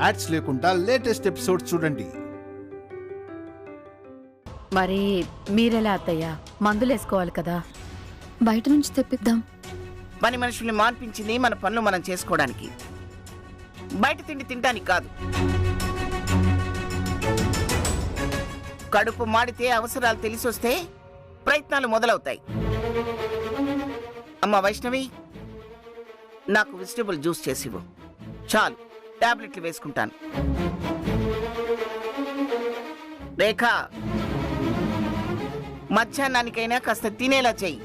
Ads లేకుండా latest episodes చూడండి. మరి మీరెలా అత్తయ్య? మందులేసుకోవాలి కదా. బయట నుంచి తెప్పిద్దాం. పని మనుషుల్ని మాన్పించింది మన పనులు మనం చేసుకోవడానికి, బయట తిండి తినడానికి కాదు. కడుపు మాడితే అవసరాలు తెలిసొస్తే ప్రయత్నాలు మొదలవుతాయి. అమ్మ వైష్ణవి, నాకు వెజిటబుల్ జ్యూస్ చేసివ్వు. చాలు, టాబ్లెట్లు వేసుకుంటాను. రేఖ, మధ్యాహ్నానికైనా కాస్త తినేలా చెయ్యి.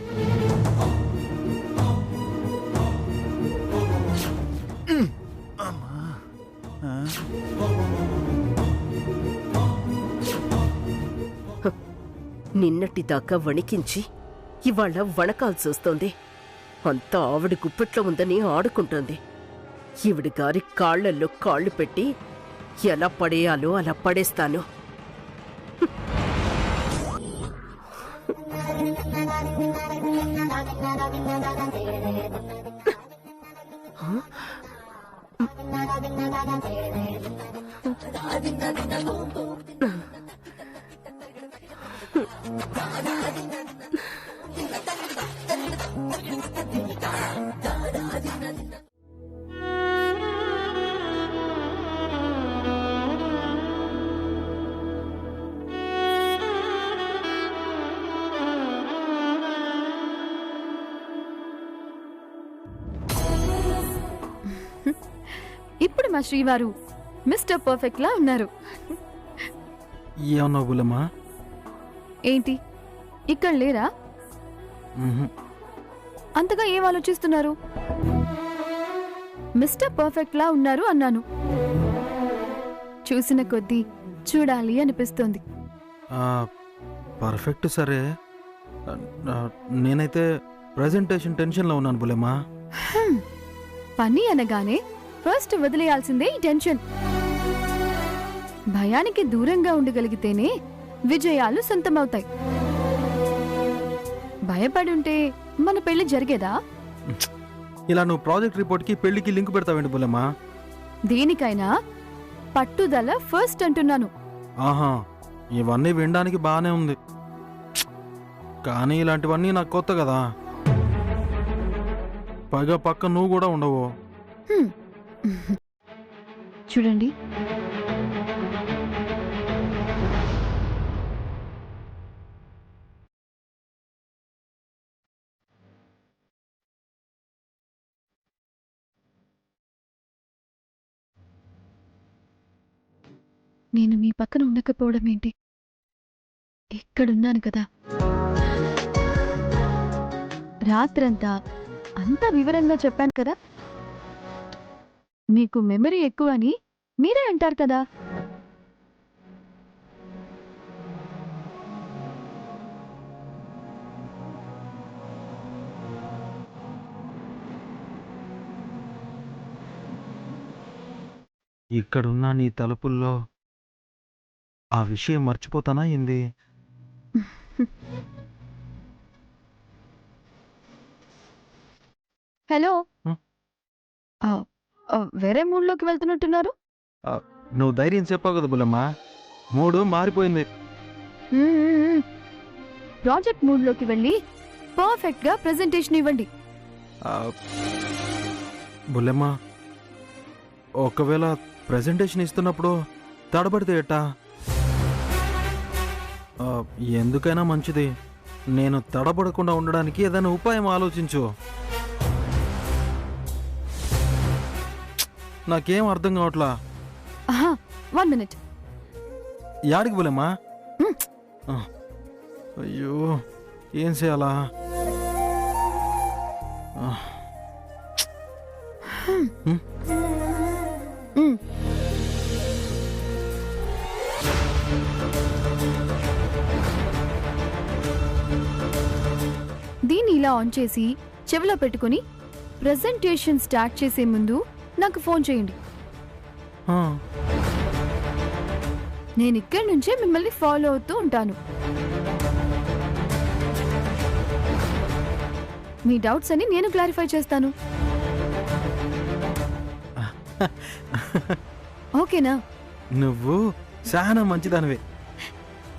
నిన్నటి దాకా వణికించి ఇవాళ వణకాల్సి వస్తోంది. అంతా ఆవిడ గుప్పెట్లో ఉందని ఆడుకుంటోంది. ఈవిడి గారి కాళ్లల్లో కాళ్లు పెట్టి ఎలా పడేయాలో అలా పడేస్తాను. ఇప్పుడు మా శ్రీవారు మిస్టర్ పర్ఫెక్ట్ లా ఉన్నారు. ఏమన్నా బులమ్మా? ఏంటి ఇక్కడ లేరా? అంతగా ఏం ఆలోచిస్తున్నారు? మిస్టర్ పర్ఫెక్ట్ లా ఉన్నారు అన్నాను. చూసిన కొద్దీ చూడాలి అనిపిస్తోంది. పర్ఫెక్ట్ సరే, నేనైతే ప్రెజెంటేషన్ టెన్షన్లో ఉన్నాను బులమ్మా. పని అనగానే ఫస్ట్ వదిలేయాల్సిందే ఈ టెన్షన్. భయానికి దూరంగా ఉండగలిగితేనే విజయాలు సొంతమవుతాయి. భయపడి ఉంటే మన పెళ్లి జరిగేదా? ఇలా నువ్వు ప్రాజెక్ట్ రిపోర్ట్కి పెళ్లికి లింక్ పెడతావేంటి బులమ్మా? దేనికైనా పట్టుదల ఫస్ట్ అంటున్నాను. ఆహా, ఇవన్నీ వినడానికి బాగానే ఉంది, కానీ ఇలాంటివన్నీ నాకు కొత్త కదా. పైగా పక్క నువ్వు కూడా ఉండవు. చూడండి, నేను మీ పక్కన ఉండకపోవడం ఏంటి? ఇక్కడున్నాను కదా. రాత్రంతా అంతా వివరంగా చెప్పాను కదా. మీకు మెమరీ ఎక్కువ అని మీరే అంటారు కదా. ఇక్కడున్న నీ తలుపుల్లో ఆ విషయం మర్చిపోతానా ఏంది? హలో, వేరే మూడ్లోకి వెళ్తున్నట్టున్నారు. నువ్వు ధైర్యం చెప్పావు కదా బులమ్మా, మూడు మారిపోయింది. ప్రాజెక్ట్ మూడ్లోకి వెళ్ళి పర్ఫెక్ట్ గా ప్రెజెంటేషన్ ఇవ్వండి. బులమ్మా, ఒకవేళ ప్రెజెంటేషన్ ఇస్తున్నప్పుడు తడబడితే ఎట్టా? ఎందుకైనా మంచిది, నేను తడబడకుండా ఉండడానికి ఏదైనా ఉపాయం ఆలోచించు. నాకేం అర్థం కావట్లా. 1 minute. యాడికి బులమ్మా? అయ్యో, ఏం చేయాలా? దీన్ని ఇలా ఆన్ చేసి చెవిలో పెట్టుకుని ప్రెజెంటేషన్ స్టార్ట్ చేసే ముందు నాకు ఫోన్ చేయండి. నేను ఇక్కడి నుంచే మిమ్మల్ని ఫాలో అవుతూ ఉంటాను. మీ డౌట్స్ అని నేను క్లారిఫై చేస్తాను. ఓకేనా? నువ్వు చాలా మంచిదానివే.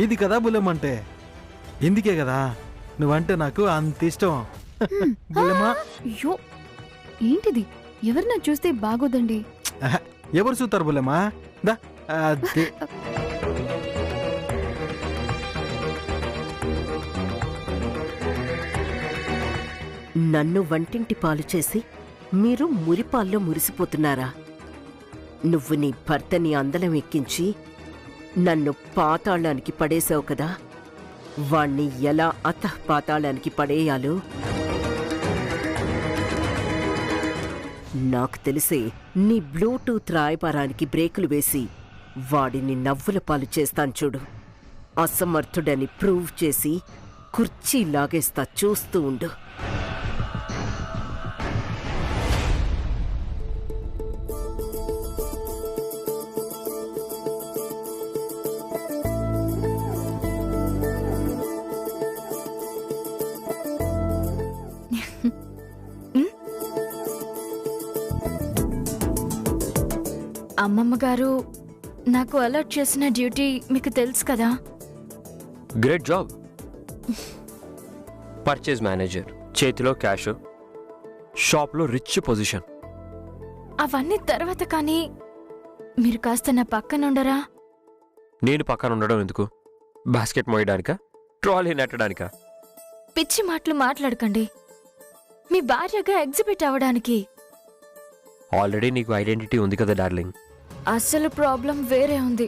ఇది కదా బుల్లెమ్మంటే. ఇందుకే కదా నువ్వంటే నాకు అంత ఇష్టం. బుల్లెమ్మా, అయ్యో ఏంటిది? ఎవరినా చూస్తే బాగోదండి. ఎవరు చూస్తారు బుల్లెమ్మా? దా అదే. నన్ను వంటింటి పాలు చేసి మీరు మురిపాల్లో మురిసిపోతున్నారా? నువ్వు నీ భర్తని అందలం ఎక్కించి నన్ను పాతాళానికి పడేశావు కదా, వాణ్ణి ఎలా పాతాళానికి పడేయాలో నాకు తెలిసే నీ బ్లూటూత్ రాయబారానికి బ్రేకులు వేసి వాడిని నవ్వుల పాలు చేస్తాను చూడు. అసమర్థుడని ప్రూవ్ చేసి కుర్చీ లాగేస్తా, చూస్తూ ఉండు. అమ్మమ్మ గారు నాకు అలర్ట్ చేసిన డ్యూటీ మీకు తెలుసు కదా. Great job. పర్చేజ్ మేనేజర్, చేతిలో క్యాష్, షాప్లో రిచ్ పొజిషన్. అవన్నీ తర్వాత కానీ మీరు కాస్త నా పక్కన ఉండరా? నేను పక్కన ఉండడం ఎందుకు? బాస్కెట్ మోయడానికా, ట్రాలీ నెట్టడానికా? పిచ్చి మాటలు మాట్లాడకండి. మీ భార్యగా ఎగ్జిబిట్ అవ్వడానికి. ఆల్రెడీ నీకు ఐడెంటిటీ ఉంది కదా డార్లింగ్. అసలు ప్రాబ్లం వేరే ఉంది.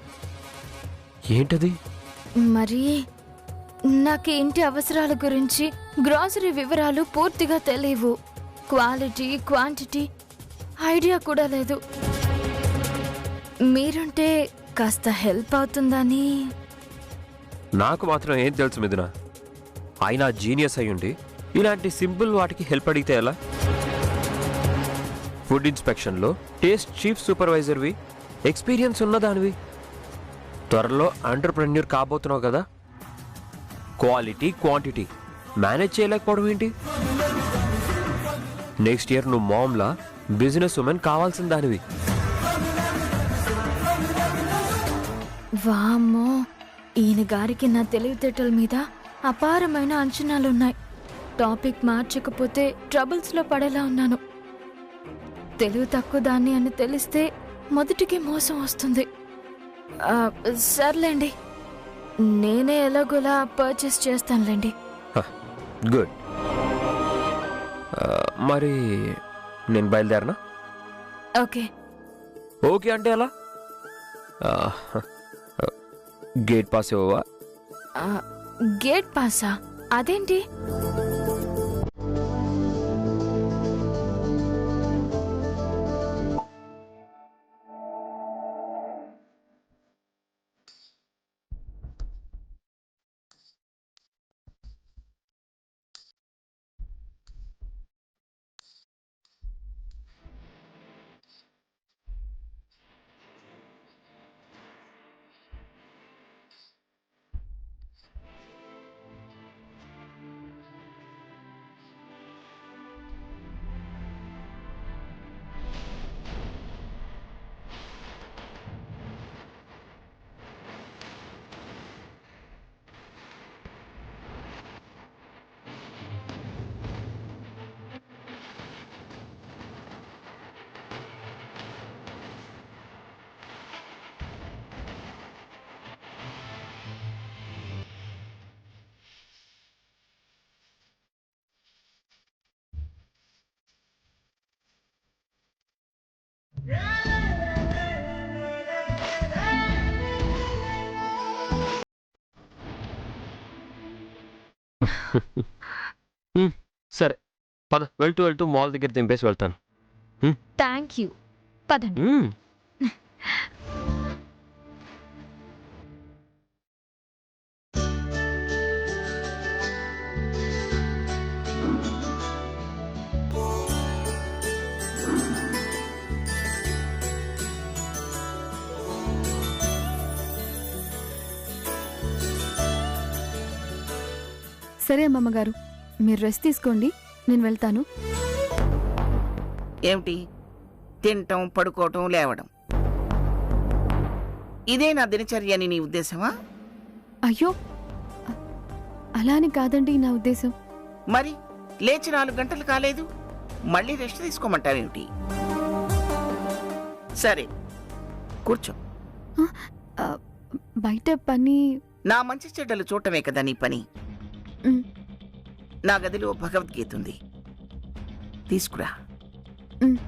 ఏంటది? మరి నాకు ఇంటి అవసరాల గురించి గ్రాసరీ వివరాలు పూర్తిగా తెలియవు. క్వాలిటీ, క్వాంటిటీ ఐడియా కూడా లేదు. మీరుంటే కాస్త హెల్ప్ అవుతుందని. నాకు మాత్రం ఏం తెలుసు మిథున. అయినా జీనియస్ అయ్యుండి ఇలాంటి సింపుల్ వాటికి హెల్ప్ అడిగితే ఎలా? ఫుడ్ ఇన్స్పెక్షన్లో టేస్ట్ చీఫ్ సూపర్వైజర్వి, ఎక్స్పీరియన్స్ ఉన్నదానివి. త్వరలో ఎంటర్‌ప్రెన్యూర్ కాబోతున్నావు కదా. క్వాలిటీ, క్వాంటిటీ మేనేజ్ చేయలేకపోవడం ఏంటి? నెక్స్ట్ ఇయర్ నువ్వు మామ్లా బిజినెస్ ఉమెన్ కావాల్సిన దానివి. వామ్మో, ఈయన గారికి నా తెలివితేటల మీద అపారమైన అంచనాలున్నాయి. టాపిక్ మార్చకపోతే ట్రబుల్స్లో పడేలా ఉన్నాను. తెలివి తక్కువ దాన్ని అని తెలిస్తే మొదటికి మోసం వస్తుంది. సర్లేండి, నేనే ఎలాగోలా పర్చేస్ చేస్తానులేండి. గుడ్. మరి నేను బయలుదేరనా? ఓకే. ఓకే అంటే ఎలా? గేట్ పాస్ ఇవ్వవా? గేట్ పాసా? అదేంటి? సరే పద, వెళ్తూ వెళ్తూ మాల్ దగ్గర దింపేసి వెళ్తాను. Thank you. పదండి. సరే అమ్మమ్మగారు, మీరు రెస్ట్ తీసుకోండి, నేను వెళ్తాను. ఏమిటి? తినటం, పడుకోవటం, లేవడం. ఇదే నా దినచర్య అని నీ ఉద్దేశమా? అయ్యో అలా అని కాదండి నా ఉద్దేశం. మరి లేచి 4 గంటలు కాలేదు, మళ్ళీ రెస్ట్ తీసుకోమంటావేమిటి? సరే కూర్చో. ఆ, బయట పని. నా మంచి చెడ్డలు చూడటమే కదా నీ పని. ఉమ్, నా గదిలో భగవద్గీత ఉంది, తీసుకురా. ఉమ్.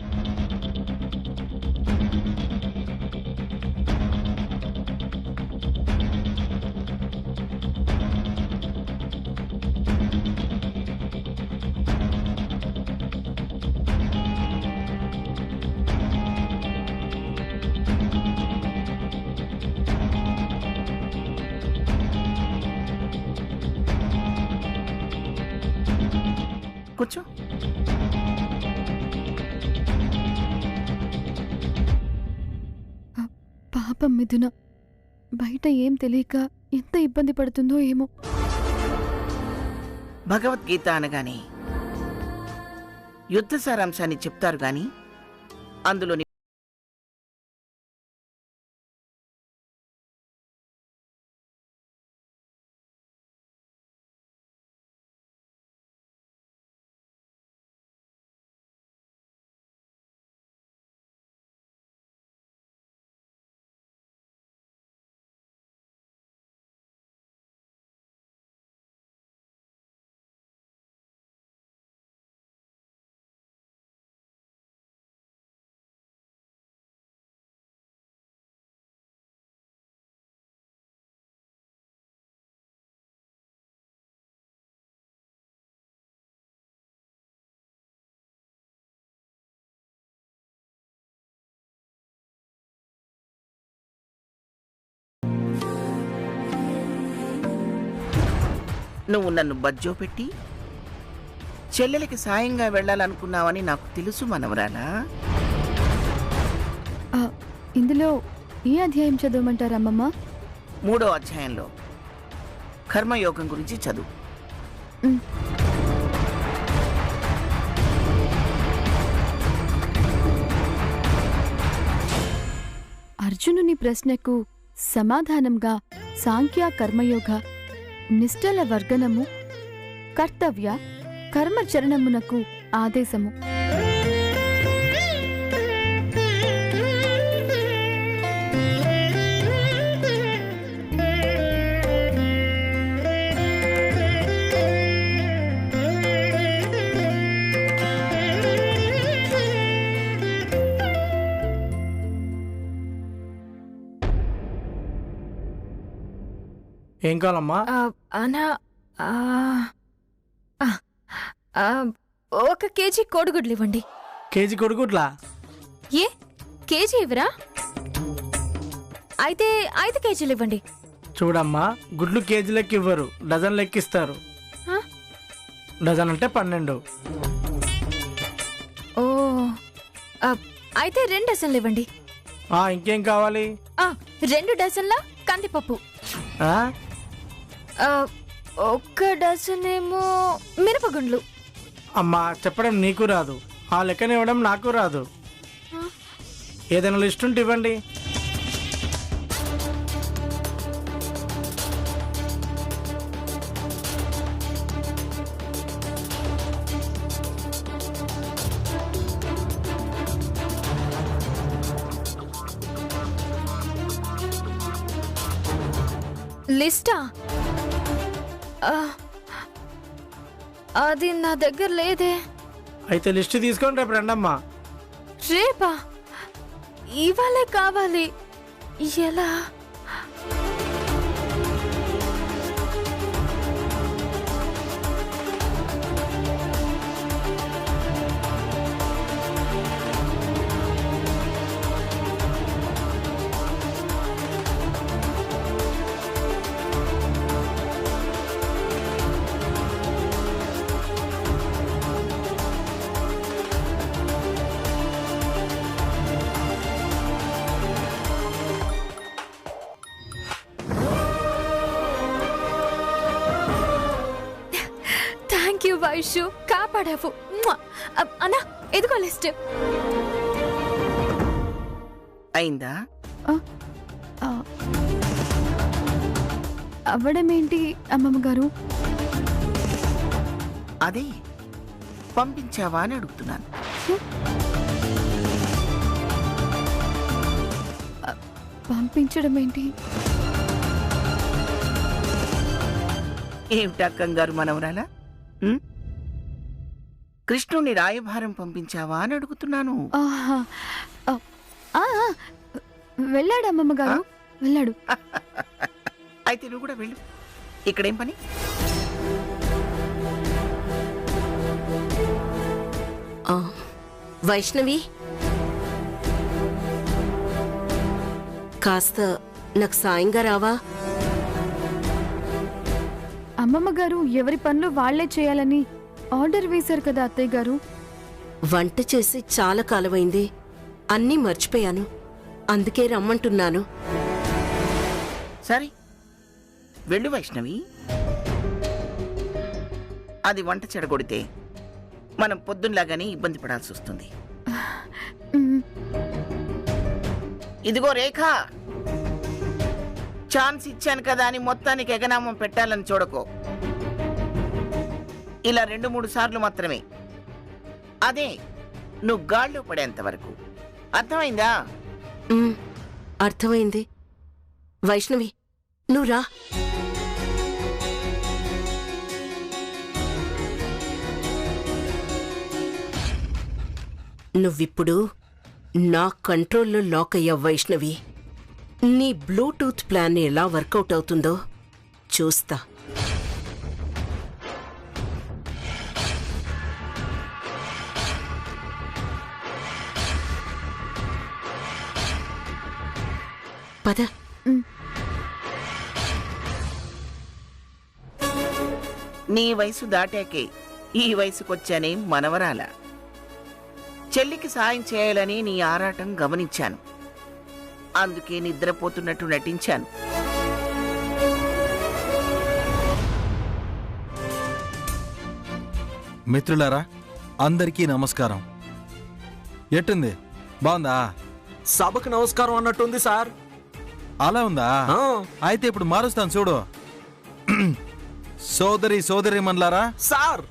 కూర్చో. పాపం మిథున బయట ఏం తెలియక ఎంత ఇబ్బంది పడుతుందో ఏమో. భగవద్గీత అనగానే యుద్ధ సారాంశాన్ని చెప్తారు గాని అందులోని నువ్వు నన్ను బజ్జో పెట్టి చెల్లెలికి సాయంగా వెళ్ళాలనుకున్నావని నాకు తెలుసు మనవరాలా. ఆ, ఇందులో ఏ అధ్యాయం చదవమంటారు అమ్మమ్మ? 3వ అధ్యాయంలో కర్మయోగం గురించి చదువు. ఉమ్. అర్జునుని ప్రశ్నకు సమాధానంగా సాంఖ్య కర్మయోగ నిష్టల వర్గనము కర్తవ్య కర్మచరణమునకు ఆదేశము. ఏం కావాలమ్మా? అనా ఒక కేజీ కోడిగుడ్లు ఇవ్వండి. కేజీ కొడుకుట్లా? ఏ కేజీ ఇవ్వరా? అయితే 5 కేజీలు ఇవ్వండి. చూడమ్మా, గుడ్లు కేజీ లెక్క ఇవ్వరు, డజన్ లెక్క ఇస్తారు. ఆ? డజన్ అంటే 12. ఓ అయితే 2 డజన్లు ఇవ్వండి. ఇంకేం కావాలి? 2 డజన్ల కందిపప్పు. ఆ? 1 డజన్ ఏమో మినపగుండ్లు. అమ్మా, చెప్పడం నీకు రాదు, ఆ లెక్కన ఇవ్వడం నాకు రాదు. ఏదైనా లిస్ట్ ఉంటే ఇవ్వండి. లిస్టా? అది నా దగ్గర లేదే. అయితే లిస్ట్ తీసుకొని రేపు రండమ్మా. రేపా? ఇవాళే కావాలి. ఎలా? వైషు, కాపాడావు. అన్నా, ఎదుగో లిస్ట్. అయిందా? అవ్వడమేంటి అమ్మమ్మ గారు? అదే పంపించావా అని అడుగుతున్నాను. పంపించడం ఏంటి? ఏమిటా కంగారు మనవరాలా? కృష్ణుని రాయభారం పంపించావా అని అడుగుతున్నాను. ఆహా, వెళ్ళాడు అమ్మమ్మ గారు, వెళ్ళాడు. అయితే నువ్వు కూడా వెళ్ళు. ఇక్కడేం పని? వైష్ణవి, కాస్త నాకు సాయంగా రావా? అమ్మమ్మ గారు ఎవరి పనులు వాళ్లే చేయాలని ఆర్డర్ వేశారు కదా అత్తయ్య గారు. వంట చేసి చాలా కాలమైంది, అన్నీ మర్చిపోయాను, అందుకే రమ్మంటున్నాను. సరే వెళ్ళు వైష్ణవి. అది వంట చెడగొడితే మనం పొద్దున్నలాగానే ఇబ్బంది పడాల్సి వస్తుంది. ఇదిగో రేఖ, ఛాన్స్ ఇచ్చాను కదా అని మొత్తానికి ఎగనామం పెట్టాలని చూడకో. ఇలా 2-3 సార్లు మాత్రమే, అదే నువ్వు గాల్లో పడేంత వరకు. అర్థమైందా? అర్థమైంది. వైష్ణవి, నువ్వు రా. నువ్విప్పుడు నా కంట్రోల్లో లాక్ అయ్యావు వైష్ణవి. నీ బ్లూటూత్ ప్లాన్ ఎలా వర్కౌట్ అవుతుందో చూస్తా. పద. నీ వయసు దాటాకే ఈ వయసుకొచ్చానే మనవరాల. చెల్లికి సాయం చేయాలని నీ ఆరాటం గమనించాను, అందుకే నిద్రపోతున్నట్టు నటించాను. మిత్రులారా, అందరికీ నమస్కారం. ఎట్టుంది? బాగుందా? సభకు నమస్కారం అన్నట్టుంది సార్. అలా ఉందా? అయితే ఇప్పుడు మారుస్తాను చూడు. సోదరి మన్లారా సార్,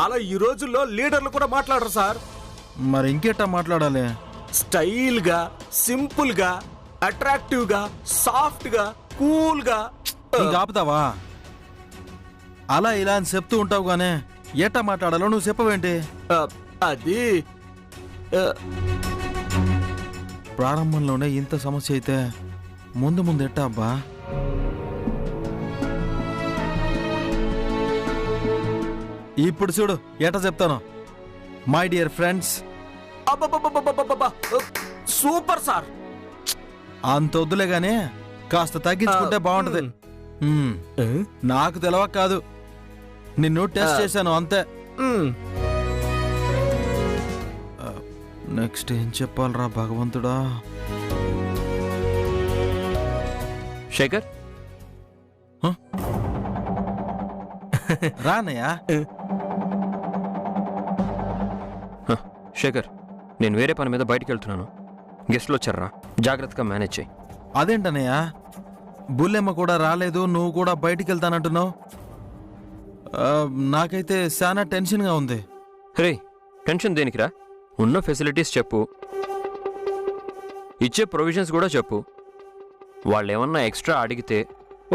అలా ఈ రోజుల్లో లీడర్లు కూడా మాట్లాడరు సార్. మరి ఇంకేటా మాట్లాడాలి? స్టైల్ గా, సింపుల్ గా, అట్రాక్టివ్ గా, సాఫ్ట్ గా, కూల్ గా. నీకు ఆపుతావా? అలా ఇలా అని చెప్తూ ఉంటావు గానే ఏటా మాట్లాడాలో నువ్వు చెప్పవేంటి? అది ప్రారంభంలోనే ఇంత సమస్య అయితే ముందు ఎట్టా అబ్బా? ఇప్పుడు చూడు ఎట చెప్తాను. My dear friends. Super sir. అంత వద్దులే గానీ కాస్త తగ్గించుకుంటే బాగుంటది. నాకు తెలవక కాదు, నిన్ను టెస్ట్ చేశాను అంతే. నెక్స్ట్ ఏం చెప్పాలరా భగవంతుడా? శేఖర్, రానయ్యా. శేఖర్, నేను వేరే పని మీద బయటికి వెళ్తున్నాను. గెస్ట్లు వచ్చారా, జాగ్రత్తగా మేనేజ్ చేయి. అదేంటనయ్యా, బుల్లెమ్మ కూడా రాలేదు, నువ్వు కూడా బయటికి వెళ్తానంటున్నావు. నాకైతే చాలా టెన్షన్గా ఉంది. రే, టెన్షన్ దేనికిరా? ఉన్న ఫెసిలిటీస్ చెప్పు, ఇచ్చే ప్రొవిజన్స్ కూడా చెప్పు. వాళ్ళు ఏమన్నా ఎక్స్ట్రా అడిగితే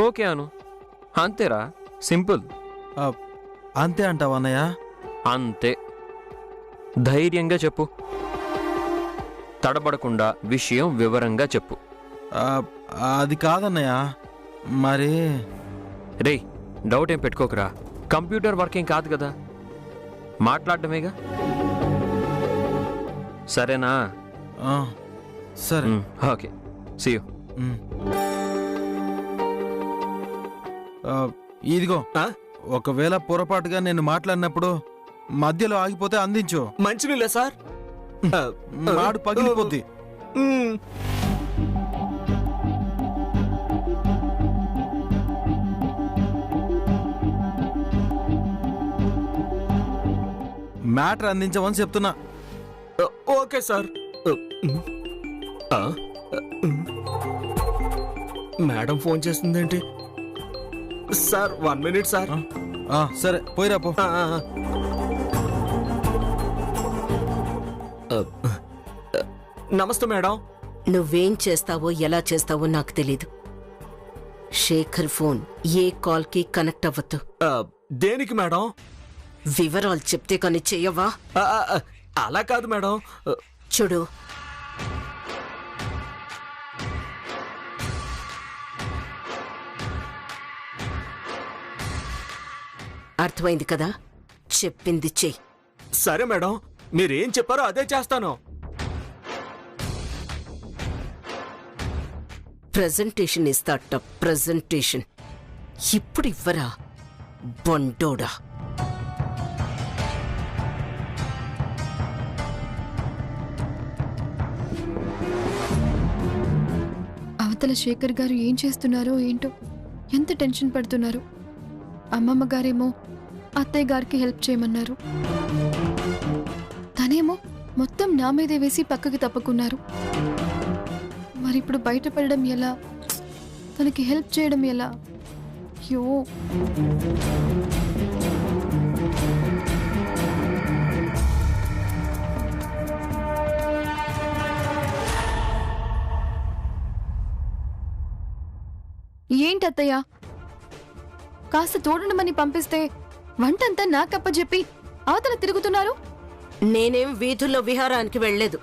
ఓకే అను, అంతేరా, సింపుల్. అంతే అంటావా అన్నయ్య? అంతే. ధైర్యంగా చెప్పు, తడబడకుండా విషయం వివరంగా చెప్పు. అది కాదన్నయ్య. మరి రే, డౌట్ ఏం పెట్టుకోకరా. కంప్యూటర్ వర్కింగ్ కాదు కదా, మాట్లాడటమేగా. సరేనా? సరే, ఓకే, సీ యూ. ఇదిగో, ఒకవేళ పొరపాటుగా నేను మాట్లాడినప్పుడు మధ్యలో ఆగిపోతే అందించు. మంచినీళ్ళే సార్. మాడు పగిలిపోద్ది. మ్యాటర్ అందించమని చెప్తున్నా. Okay sir. మేడం ఫోన్ చేస్తుందేంటి? Sir 1 minute sir. సరే పోయిరా పో. నమస్తే మేడం. నువ్వేం చేస్తావో ఎలా చేస్తావో నాకు తెలీదు. శేఖర్ ఫోన్ ఏ కాల్కి కనెక్ట్ అవ్వద్దు. దేనికి మేడం? వివరాలు చెప్తే కానీ చెయ్యవా? అలా కాదు మేడం. చూడు, అర్థమైంది కదా? చెప్పింది చెయ్యి. సరే మేడం, మీరేం చెప్పారో అదే చేస్తాను. ప్రెజెంటేషన్ ఇస్తాట. ప్రెజెంటేషన్ ఇప్పుడు ఇవ్వరా బొండోడా? అవతల శేఖర్ గారు ఏం చేస్తున్నారో ఏంటో, ఎంత టెన్షన్ పడుతున్నారు. అమ్మమ్మ గారేమో అత్తయ్య గారికి హెల్ప్ చేయమన్నారు. తనేమో మొత్తం నా మీదే వేసి పక్కకి తప్పుకున్నారు. మరి ఇప్పుడు బయటపడడం ఎలా? తనకి హెల్ప్ చేయడం ఎలా? అయ్యో, ఏంటత్తయ్య, కాస్త తోడమని పంపిస్తే వంటంతా నాకప్ప చెప్పి అవతల తిరుగుతున్నారు. నేనేం వీధుల్లో విహారానికి వెళ్లేదు.